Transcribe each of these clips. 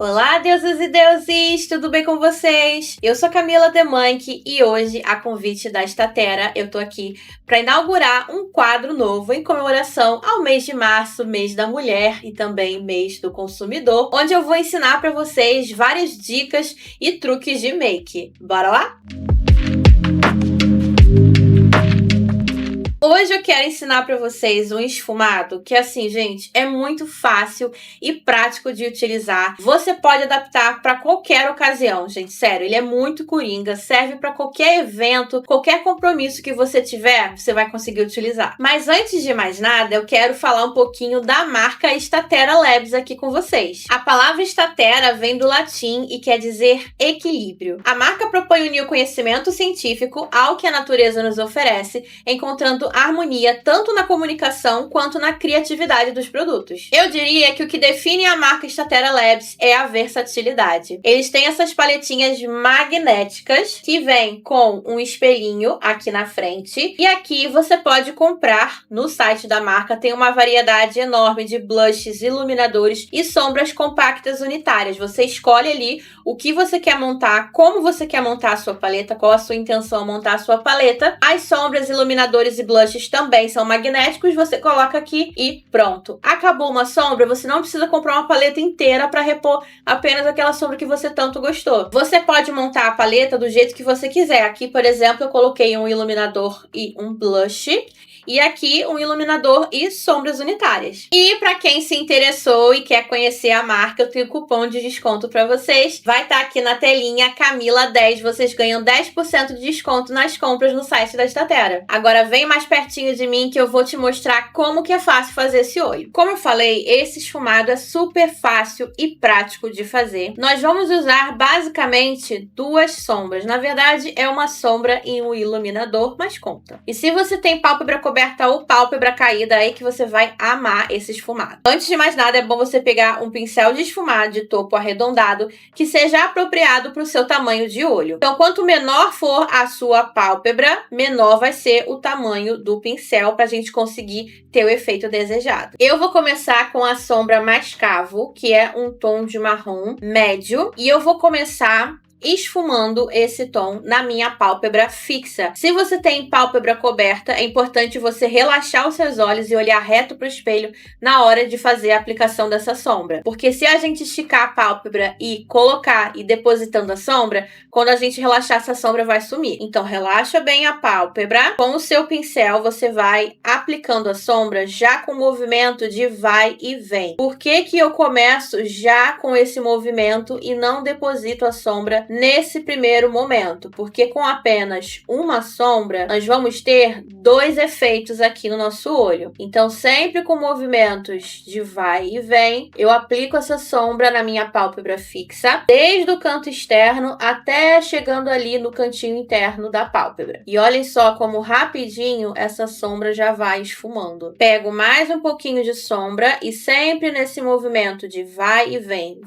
Olá, deusas e deuses! Tudo bem com vocês? Eu sou Camila Demanque e hoje, a convite da Statera, eu tô aqui para inaugurar um quadro novo em comemoração ao mês de março, mês da mulher e também mês do consumidor, onde eu vou ensinar para vocês várias dicas e truques de make. Bora lá? Hoje eu quero ensinar para vocês um esfumado que, assim, gente, é muito fácil e prático de utilizar. Você pode adaptar para qualquer ocasião, gente, sério, ele é muito coringa, serve para qualquer evento, qualquer compromisso que você tiver, você vai conseguir utilizar. Mas antes de mais nada, eu quero falar um pouquinho da marca Statera Labs aqui com vocês. A palavra Statera vem do latim e quer dizer equilíbrio. A marca propõe unir o conhecimento científico ao que a natureza nos oferece, encontrando harmonia tanto na comunicação quanto na criatividade dos produtos. Eu diria que o que define a marca Statera Labs é a versatilidade. Eles têm essas paletinhas magnéticas que vêm com um espelhinho aqui na frente e aqui você pode comprar no site da marca. Tem uma variedade enorme de blushes, iluminadores e sombras compactas unitárias. Você escolhe ali o que você quer montar, como você quer montar a sua paleta, qual a sua intenção montar a sua paleta. As sombras, iluminadores e blushes também são magnéticos, você coloca aqui e pronto. Acabou uma sombra, você não precisa comprar uma paleta inteira para repor apenas aquela sombra que você tanto gostou. Você pode montar a paleta do jeito que você quiser. Aqui, por exemplo, eu coloquei um iluminador e um blush. E aqui um iluminador e sombras unitárias. E para quem se interessou e quer conhecer a marca, eu tenho cupom de desconto para vocês. Vai estar aqui na telinha, Camila10. Vocês ganham 10% de desconto nas compras no site da Statera. Agora vem mais pertinho de mim que eu vou te mostrar como que é fácil fazer esse olho. Como eu falei, esse esfumado é super fácil e prático de fazer. Nós vamos usar basicamente duas sombras. Na verdade, é uma sombra e um iluminador, mas conta. E se você tem pálpebra coberta ou pálpebra caída, aí que você vai amar esse esfumado. Antes de mais nada, é bom você pegar um pincel de esfumar de topo arredondado que seja apropriado para o seu tamanho de olho. Então, quanto menor for a sua pálpebra, menor vai ser o tamanho do pincel para a gente conseguir ter o efeito desejado. Eu vou começar com a sombra Mascavo, que é um tom de marrom médio, e eu vou começar esfumando esse tom na minha pálpebra fixa. Se você tem pálpebra coberta, é importante você relaxar os seus olhos e olhar reto para o espelho na hora de fazer a aplicação dessa sombra. Porque se a gente esticar a pálpebra e colocar e depositando a sombra, quando a gente relaxar, essa sombra vai sumir. Então, relaxa bem a pálpebra. Com o seu pincel, você vai aplicando a sombra já com o movimento de vai e vem. Por que que eu começo já com esse movimento e não deposito a sombra nesse primeiro momento? Porque com apenas uma sombra, nós vamos ter dois efeitos aqui no nosso olho. Então, sempre com movimentos de vai e vem, eu aplico essa sombra na minha pálpebra fixa, desde o canto externo até chegando ali no cantinho interno da pálpebra. E olhem só como rapidinho essa sombra já vai esfumando. Pego mais um pouquinho de sombra e sempre nesse movimento de vai e vem,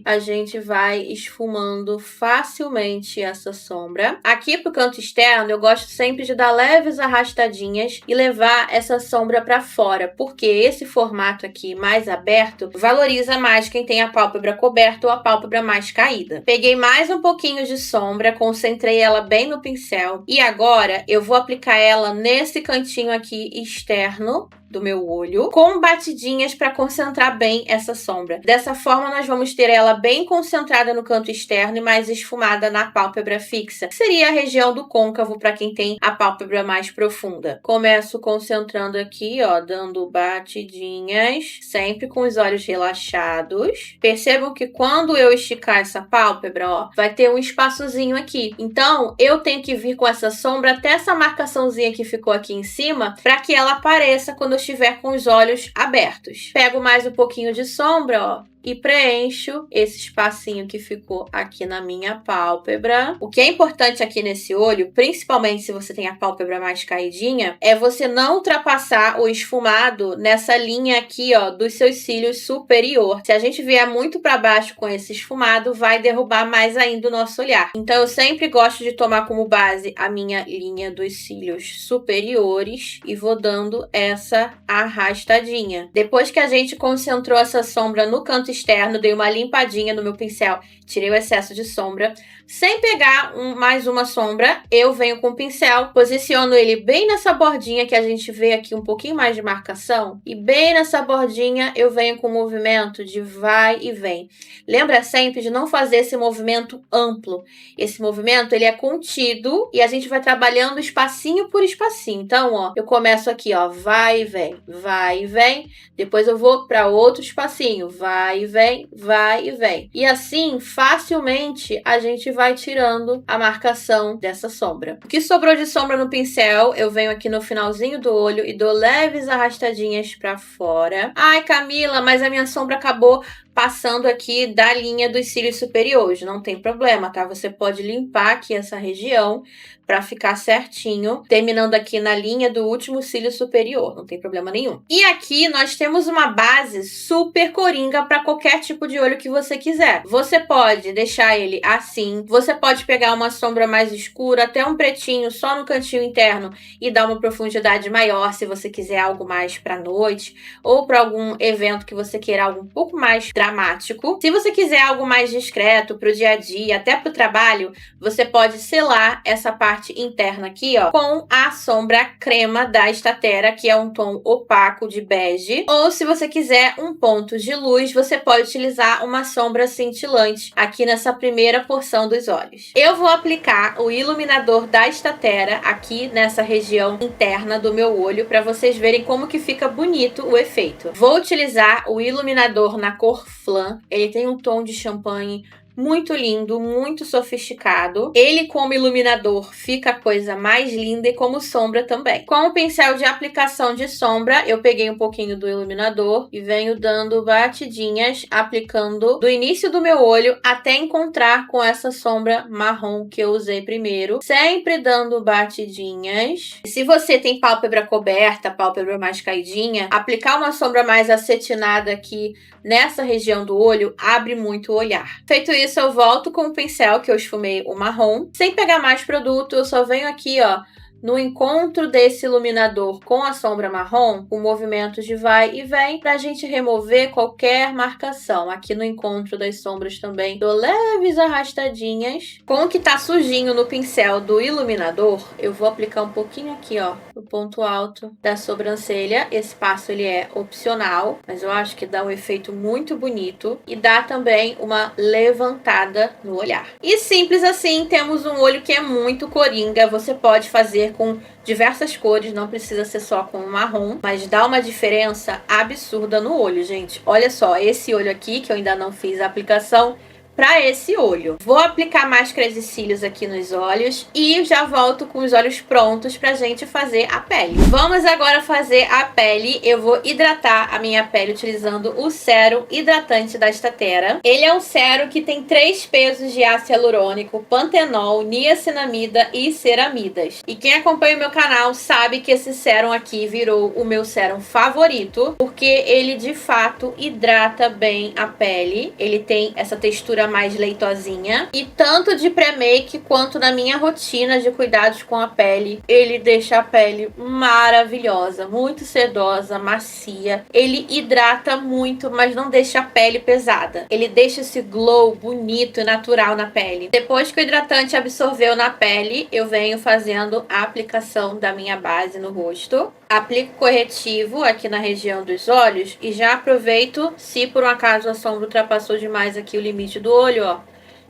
a gente vai esfumando facilmente essa sombra. Aqui pro canto externo, eu gosto sempre de dar leves arrastadinhas e levar essa sombra para fora, porque esse formato aqui mais aberto valoriza mais quem tem a pálpebra coberta ou a pálpebra mais caída. Peguei mais um pouquinho de sombra, concentrei ela bem no pincel e agora eu vou aplicar ela nesse cantinho aqui externo do meu olho, com batidinhas para concentrar bem essa sombra. Dessa forma, nós vamos ter ela bem concentrada no canto externo e mais esfumada na pálpebra fixa, que seria a região do côncavo para quem tem a pálpebra mais profunda. Começo concentrando aqui, ó, dando batidinhas, sempre com os olhos relaxados. Percebam que quando eu esticar essa pálpebra, ó, vai ter um espaçozinho aqui. Então, eu tenho que vir com essa sombra até essa marcaçãozinha que ficou aqui em cima, para que ela apareça quando eu estiver com os olhos abertos. Pego mais um pouquinho de sombra, ó, e preencho esse espacinho que ficou aqui na minha pálpebra. O que é importante aqui nesse olho, principalmente se você tem a pálpebra mais caidinha, é você não ultrapassar o esfumado nessa linha aqui, ó, dos seus cílios superior. Se a gente vier muito para baixo com esse esfumado, vai derrubar mais ainda o nosso olhar. Então, eu sempre gosto de tomar como base a minha linha dos cílios superiores e vou dando essa arrastadinha. Depois que a gente concentrou essa sombra no canto canto externo, dei uma limpadinha no meu pincel, tirei o excesso de sombra. Sem pegar mais uma sombra, eu venho com o pincel, posiciono ele bem nessa bordinha que a gente vê aqui um pouquinho mais de marcação. E bem nessa bordinha eu venho com o movimento de vai e vem. Lembra sempre de não fazer esse movimento amplo. Esse movimento ele é contido e a gente vai trabalhando espacinho por espacinho. Então, ó, eu começo aqui, ó, vai e vem. Depois eu vou para outro espacinho, vai e vem, vai e vem. E assim, facilmente, a gente vai tirando a marcação dessa sombra. O que sobrou de sombra no pincel, eu venho aqui no finalzinho do olho e dou leves arrastadinhas para fora. Ai, Camila, mas a minha sombra acabou passando aqui da linha dos cílios superiores. Não tem problema, tá? Você pode limpar aqui essa região para ficar certinho, terminando aqui na linha do último cílio superior. Não tem problema nenhum. E aqui nós temos uma base super coringa para qualquer tipo de olho que você quiser. Você pode deixar ele assim, você pode pegar uma sombra mais escura, até um pretinho só no cantinho interno e dar uma profundidade maior se você quiser algo mais para noite ou para algum evento que você queira algo um pouco mais dramático. Se você quiser algo mais discreto para o dia a dia, até para o trabalho, você pode selar essa parte interna aqui, ó, com a sombra crema da Statera, que é um tom opaco de bege. Ou se você quiser um ponto de luz, você pode utilizar uma sombra cintilante aqui nessa primeira porção dos olhos. Eu vou aplicar o iluminador da Statera aqui nessa região interna do meu olho para vocês verem como que fica bonito o efeito. Vou utilizar o iluminador na cor Flan. Ele tem um tom de champanhe muito lindo, muito sofisticado. Ele como iluminador fica a coisa mais linda e como sombra também. Com o pincel de aplicação de sombra, eu peguei um pouquinho do iluminador e venho dando batidinhas, aplicando do início do meu olho até encontrar com essa sombra marrom que eu usei primeiro. Sempre dando batidinhas. Se você tem pálpebra coberta, pálpebra mais caidinha, aplicar uma sombra mais acetinada aqui nessa região do olho abre muito o olhar. Feito isso, eu volto com o pincel que eu esfumei o marrom. Sem pegar mais produto, eu só venho aqui, ó, no encontro desse iluminador com a sombra marrom, com movimentos de vai e vem, pra gente remover qualquer marcação. Aqui no encontro das sombras também dou leves arrastadinhas. Com o que tá sujinho no pincel do iluminador, eu vou aplicar um pouquinho aqui, ó, no ponto alto da sobrancelha. Esse passo ele é opcional, mas eu acho que dá um efeito muito bonito e dá também uma levantada no olhar. E simples assim, temos um olho que é muito coringa. Você pode fazer com diversas cores, não precisa ser só com marrom, mas dá uma diferença absurda no olho, gente. Olha só, esse olho aqui, que eu ainda não fiz a aplicação, para esse olho. Vou aplicar máscara de cílios aqui nos olhos e já volto com os olhos prontos pra gente fazer a pele. Vamos agora fazer a pele. Eu vou hidratar a minha pele utilizando o sérum hidratante da Statera. Ele é um sérum que tem 3 pesos de ácido hialurônico, pantenol, niacinamida e ceramidas. E quem acompanha o meu canal sabe que esse sérum aqui virou o meu sérum favorito, porque ele de fato hidrata bem a pele. Ele tem essa textura mais leitosinha e tanto de pré-make quanto na minha rotina de cuidados com a pele, ele deixa a pele maravilhosa, muito sedosa, macia. Ele hidrata muito, mas não deixa a pele pesada. Ele deixa esse glow bonito e natural na pele. Depois que o hidratante absorveu na pele, eu venho fazendo a aplicação da minha base no rosto. Aplico corretivo aqui na região dos olhos e já aproveito, se por um acaso a sombra ultrapassou demais aqui o limite do olho, ó,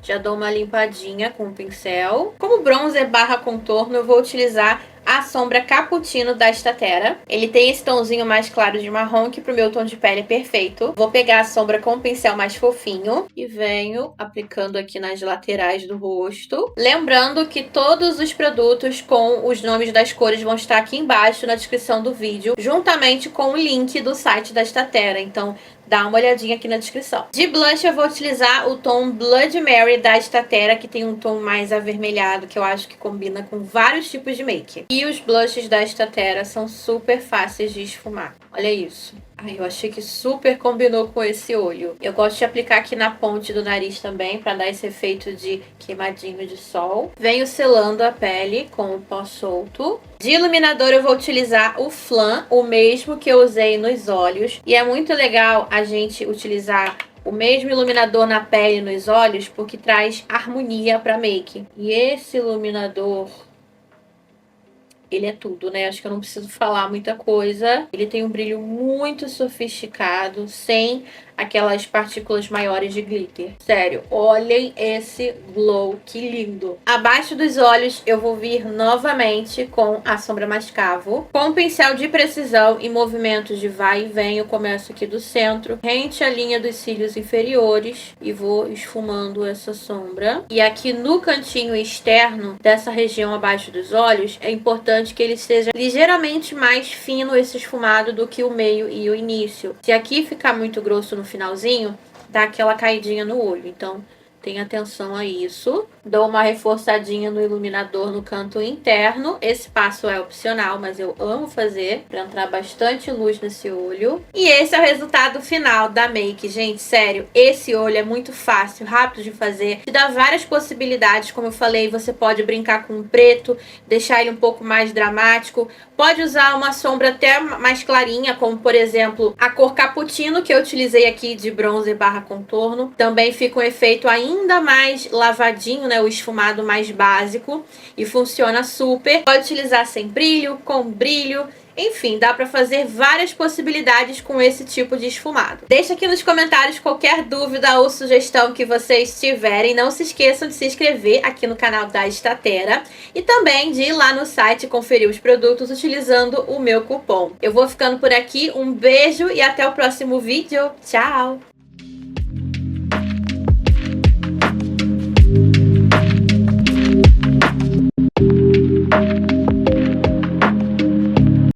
já dou uma limpadinha com o pincel. Como bronzer barra contorno, eu vou utilizar a sombra Cappuccino da Statera. Ele tem esse tomzinho mais claro de marrom, que pro meu tom de pele é perfeito. Vou pegar a sombra com o pincel mais fofinho e venho aplicando aqui nas laterais do rosto. Lembrando que todos os produtos com os nomes das cores vão estar aqui embaixo na descrição do vídeo, juntamente com o link do site da Statera. Então, dá uma olhadinha aqui na descrição. De blush eu vou utilizar o tom Blood Mary da Statera, que tem um tom mais avermelhado, que eu acho que combina com vários tipos de make. E os blushes da Statera são super fáceis de esfumar. Olha isso. Ai, eu achei que super combinou com esse olho. Eu gosto de aplicar aqui na ponte do nariz também, para dar esse efeito de queimadinho de sol. Venho selando a pele com o pó solto. De iluminador eu vou utilizar o Flan, o mesmo que eu usei nos olhos. E é muito legal a gente utilizar o mesmo iluminador na pele e nos olhos, porque traz harmonia pra make. E esse iluminador, ele é tudo, né? Acho que eu não preciso falar muita coisa. Ele tem um brilho muito sofisticado, sem aquelas partículas maiores de glitter. Sério, olhem esse glow, que lindo. Abaixo dos olhos eu vou vir novamente com a sombra mascavo. Com um pincel de precisão e movimentos de vai e vem, eu começo aqui do centro, rente a linha dos cílios inferiores e vou esfumando essa sombra. E aqui no cantinho externo dessa região abaixo dos olhos, é importante que ele seja ligeiramente mais fino esse esfumado do que o meio e o início. Se aqui ficar muito grosso no finalzinho, dá aquela caidinha no olho. Então, tenha atenção a isso. Dou uma reforçadinha no iluminador no canto interno. Esse passo é opcional, mas eu amo fazer para entrar bastante luz nesse olho. E esse é o resultado final da make, gente. Sério, esse olho é muito fácil, rápido de fazer. Te dá várias possibilidades, como eu falei, você pode brincar com o preto, deixar ele um pouco mais dramático. Pode usar uma sombra até mais clarinha, como por exemplo a cor cappuccino que eu utilizei aqui de bronzer barra contorno. Também fica um efeito ainda mais lavadinho, né? O esfumado mais básico e funciona super. Pode utilizar sem brilho, com brilho. Enfim, dá pra fazer várias possibilidades com esse tipo de esfumado. Deixa aqui nos comentários qualquer dúvida ou sugestão que vocês tiverem. Não se esqueçam de se inscrever aqui no canal da Statera e também de ir lá no site conferir os produtos utilizando o meu cupom. Eu vou ficando por aqui, um beijo e até o próximo vídeo. Tchau!